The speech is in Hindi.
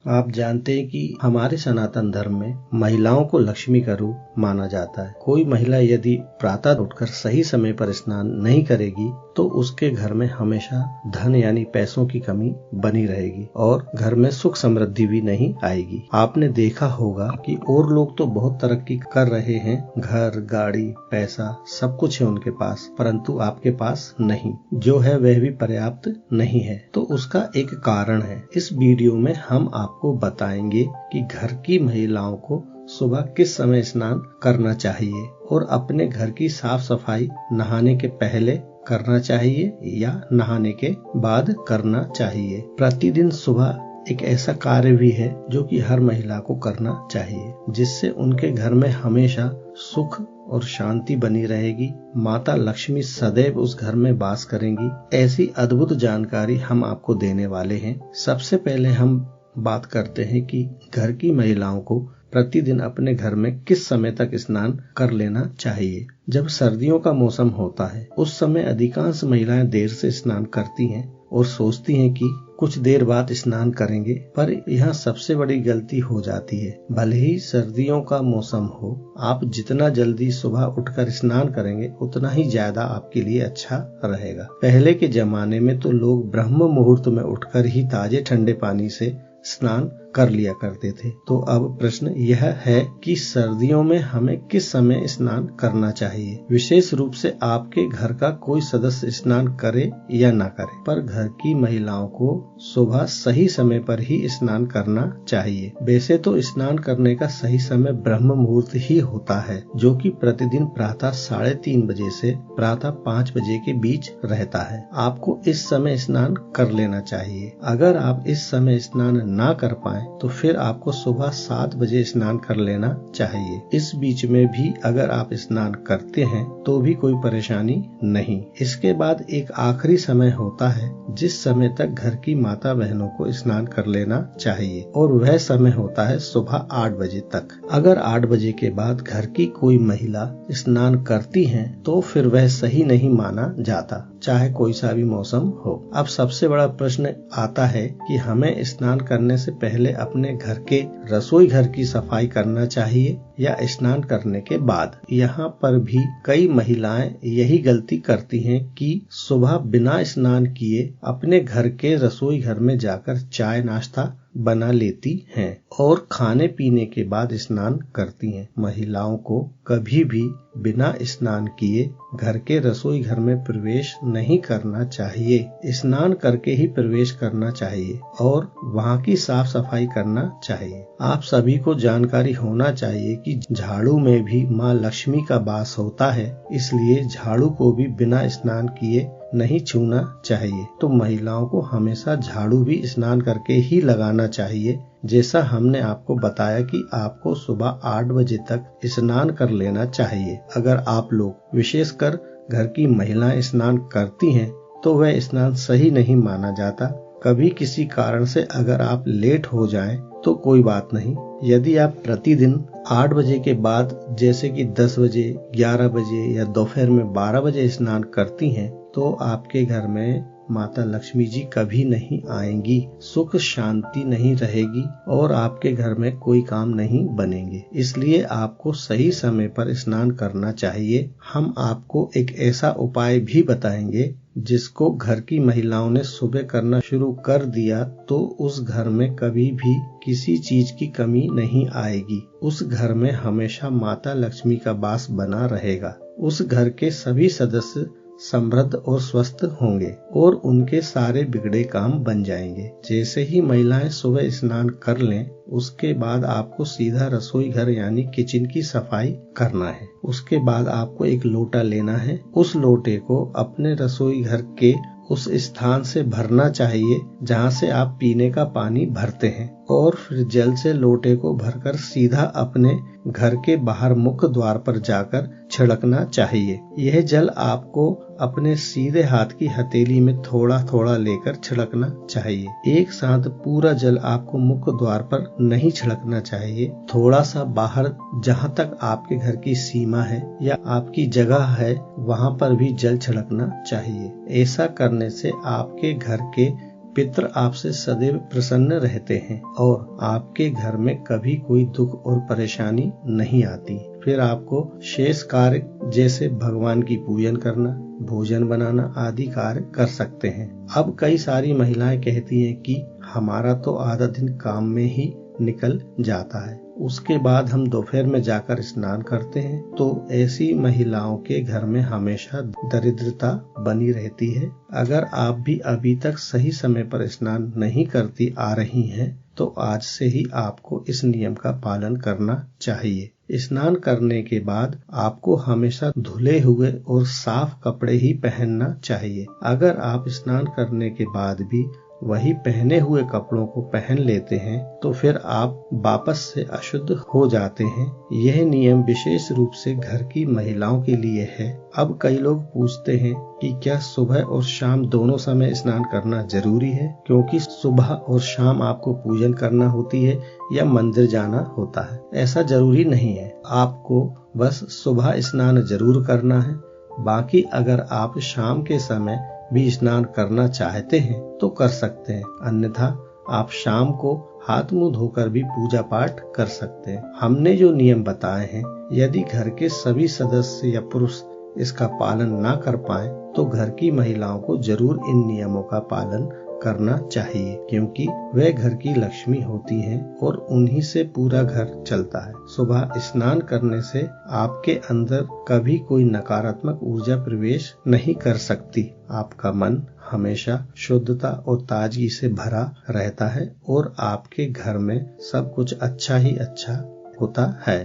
आप जानते हैं कि हमारे सनातन धर्म में महिलाओं को लक्ष्मी का रूप माना जाता है। कोई महिला यदि प्रातः उठकर सही समय पर स्नान नहीं करेगी तो उसके घर में हमेशा धन यानी पैसों की कमी बनी रहेगी और घर में सुख समृद्धि भी नहीं आएगी। आपने देखा होगा कि और लोग तो बहुत तरक्की कर रहे हैं, घर, गाड़ी, पैसा सब कुछ है उनके पास, परंतु आपके पास नहीं, जो है वह भी पर्याप्त नहीं है। तो उसका एक कारण है। इस वीडियो में हम आपको बताएंगे कि घर की महिलाओं को सुबह किस समय स्नान करना चाहिए और अपने घर की साफ सफाई नहाने के पहले करना चाहिए या नहाने के बाद करना चाहिए। प्रतिदिन सुबह एक ऐसा कार्य भी है जो कि हर महिला को करना चाहिए, जिससे उनके घर में हमेशा सुख और शांति बनी रहेगी। माता लक्ष्मी सदैव उस घर में वास करेंगी। ऐसी अद्भुत जानकारी हम आपको देने वाले हैं। सबसे पहले हम बात करते हैं कि घर की महिलाओं को प्रतिदिन अपने घर में किस समय तक स्नान कर लेना चाहिए। जब सर्दियों का मौसम होता है उस समय अधिकांश महिलाएं देर से स्नान करती हैं और सोचती हैं कि कुछ देर बाद स्नान करेंगे, पर यहाँ सबसे बड़ी गलती हो जाती है। भले ही सर्दियों का मौसम हो, आप जितना जल्दी सुबह उठकर स्नान करेंगे उतना ही ज्यादा आपके लिए अच्छा रहेगा। पहले के जमाने में तो लोग ब्रह्म मुहूर्त में उठकर ही ताजे ठंडे पानी से स्नान कर लिया करते थे। तो अब प्रश्न यह है कि सर्दियों में हमें किस समय स्नान करना चाहिए। विशेष रूप से आपके घर का कोई सदस्य स्नान करे या ना करे, पर घर की महिलाओं को सुबह सही समय पर ही स्नान करना चाहिए। वैसे तो स्नान करने का सही समय ब्रह्म मुहूर्त ही होता है, जो कि प्रतिदिन प्रातः 3:30 बजे से प्रातः 5 बजे के बीच रहता है। आपको इस समय स्नान कर लेना चाहिए। अगर आप इस समय स्नान ना कर पाए तो फिर आपको सुबह 7 बजे स्नान कर लेना चाहिए। इस बीच में भी अगर आप स्नान करते हैं तो भी कोई परेशानी नहीं। इसके बाद एक आखिरी समय होता है जिस समय तक घर की माता बहनों को स्नान कर लेना चाहिए और वह समय होता है सुबह 8 बजे तक। अगर 8 बजे के बाद घर की कोई महिला स्नान करती है तो फिर वह सही नहीं माना जाता, चाहे कोई सा भी मौसम हो। अब सबसे बड़ा प्रश्न आता है कि हमें स्नान करने से पहले अपने घर के रसोई घर की सफाई करना चाहिए या स्नान करने के बाद। यहाँ पर भी कई महिलाएं यही गलती करती हैं कि सुबह बिना स्नान किए अपने घर के रसोई घर में जाकर चाय नाश्ता बना लेती हैं और खाने पीने के बाद स्नान करती हैं। महिलाओं को कभी भी बिना स्नान किए घर के रसोई घर में प्रवेश नहीं करना चाहिए। स्नान करके ही प्रवेश करना चाहिए और वहाँ की साफ सफाई करना चाहिए। आप सभी को जानकारी होना चाहिए कि झाड़ू में भी माँ लक्ष्मी का वास होता है, इसलिए झाड़ू को भी बिना स्नान किए नहीं छूना चाहिए। तो महिलाओं को हमेशा झाड़ू भी स्नान करके ही लगाना चाहिए। जैसा हमने आपको बताया कि आपको सुबह 8 बजे तक स्नान कर लेना चाहिए। अगर आप लोग विशेषकर घर की महिलाएं स्नान करती हैं तो वह स्नान सही नहीं माना जाता। कभी किसी कारण से अगर आप लेट हो जाएं तो कोई बात नहीं। यदि आप प्रतिदिन 8 बजे के बाद जैसे कि 10 बजे, 11 बजे या दोपहर में 12 बजे स्नान करती हैं तो आपके घर में माता लक्ष्मी जी कभी नहीं आएंगी, सुख शांति नहीं रहेगी और आपके घर में कोई काम नहीं बनेंगे। इसलिए आपको सही समय पर स्नान करना चाहिए। हम आपको एक ऐसा उपाय भी बताएंगे जिसको घर की महिलाओं ने सुबह करना शुरू कर दिया तो उस घर में कभी भी किसी चीज की कमी नहीं आएगी। उस घर में हमेशा माता लक्ष्मी का वास बना रहेगा। उस घर के सभी सदस्य समृद्ध और स्वस्थ होंगे और उनके सारे बिगड़े काम बन जाएंगे। जैसे ही महिलाएं सुबह स्नान कर लें उसके बाद आपको सीधा रसोई घर यानी किचन की सफाई करना है। उसके बाद आपको एक लोटा लेना है। उस लोटे को अपने रसोई घर के उस स्थान से भरना चाहिए जहाँ से आप पीने का पानी भरते हैं और फिर जल से लोटे को भरकर सीधा अपने घर के बाहर मुख्य द्वार पर जाकर छिड़कना चाहिए। यह जल आपको अपने सीधे हाथ की हथेली में थोड़ा थोड़ा लेकर छिड़कना चाहिए। एक साथ पूरा जल आपको मुख्य द्वार पर नहीं छिड़कना चाहिए। थोड़ा सा बाहर जहाँ तक आपके घर की सीमा है या आपकी जगह है वहाँ पर भी जल छिड़कना चाहिए। ऐसा करने से आपके घर के पितृ आपसे सदैव प्रसन्न रहते हैं और आपके घर में कभी कोई दुख और परेशानी नहीं आती। फिर आपको शेष कार्य जैसे भगवान की पूजन करना, भोजन बनाना आदि कार्य कर सकते हैं। अब कई सारी महिलाएं कहती हैं कि हमारा तो आधा दिन काम में ही निकल जाता है, उसके बाद हम दोपहर में जाकर स्नान करते हैं। तो ऐसी महिलाओं के घर में हमेशा दरिद्रता बनी रहती है। अगर आप भी अभी तक सही समय पर स्नान नहीं करती आ रही हैं, तो आज से ही आपको इस नियम का पालन करना चाहिए। स्नान करने के बाद आपको हमेशा धुले हुए और साफ कपड़े ही पहनना चाहिए। अगर आप स्नान करने के बाद भी वही पहने हुए कपड़ों को पहन लेते हैं तो फिर आप वापस से अशुद्ध हो जाते हैं। यह नियम विशेष रूप से घर की महिलाओं के लिए है। अब कई लोग पूछते हैं कि क्या सुबह और शाम दोनों समय स्नान करना जरूरी है, क्योंकि सुबह और शाम आपको पूजन करना होती है या मंदिर जाना होता है। ऐसा जरूरी नहीं है, आपको बस सुबह स्नान जरूर करना है। बाकी अगर आप शाम के समय भी स्नान करना चाहते हैं तो कर सकते हैं, अन्यथा आप शाम को हाथ मुंह धोकर भी पूजा पाठ कर सकते हैं। हमने जो नियम बताए हैं, यदि घर के सभी सदस्य या पुरुष इसका पालन ना कर पाए तो घर की महिलाओं को जरूर इन नियमों का पालन करना चाहिए, क्योंकि वे घर की लक्ष्मी होती हैं और उन्हीं से पूरा घर चलता है। सुबह स्नान करने से आपके अंदर कभी कोई नकारात्मक ऊर्जा प्रवेश नहीं कर सकती। आपका मन हमेशा शुद्धता और ताजगी से भरा रहता है और आपके घर में सब कुछ अच्छा ही अच्छा होता है।